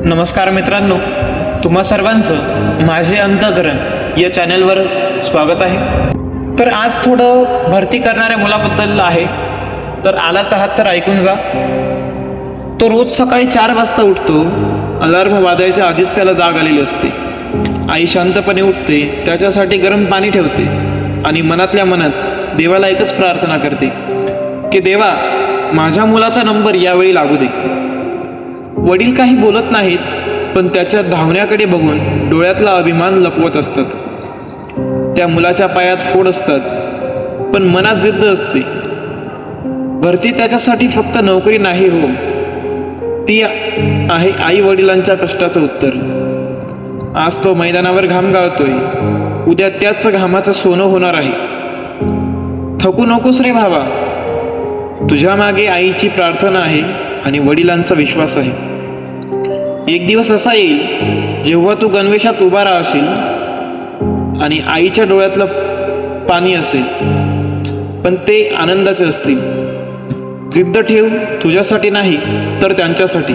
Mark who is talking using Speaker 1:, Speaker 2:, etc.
Speaker 1: नमस्कार मित्रांनो, तुम्हा सर्वांचं माझे अंतःकरण या चॅनलवर स्वागत आहे. तर आज थोडं भरती करणाऱ्या मुलाबद्दल आहे. तर आलाच आहात तर ऐकून जा. तो रोज सकाळी 4 वाजता उठतो. अलार्म वाजायच्या आधीच त्याला जाग आलेली असते. आई शांतपणे उठते, त्याच्यासाठी गरम पाणी ठेवते आणि मनातल्या मनात देवाला एकच प्रार्थना करते की देवा, माझ्या मुलाचा नंबर यावेळी लागू दे. वडील काही बोलत नाहीत, पण त्याच्या धावण्याकडे बघून डोळ्यातला अभिमान लपवत असतात. त्या मुलाच्या पायात फोड असतात, पण मनात जिद्द असते. भरती त्याच्यासाठी फक्त नोकरी नाही हो, ती आहे आई वडिलांच्या कष्टाचं उत्तर. आज तो मैदानावर घाम गाळतोय, उद्या त्याच घामाचं सोनं होणार आहे. थकू नकोस रे भावा, तुझ्या मागे आईची प्रार्थना आहे आणि वडिलांचा विश्वास आहे. एक दिवस असा येईल जेव्हा तू गणवेशात उभा राहशील आणि आईच्या डोळ्यातलं पाणी असेल, पण ते आनंदाचे असतील. जिद्द ठेव, तुझ्यासाठी नाही तर त्यांच्यासाठी.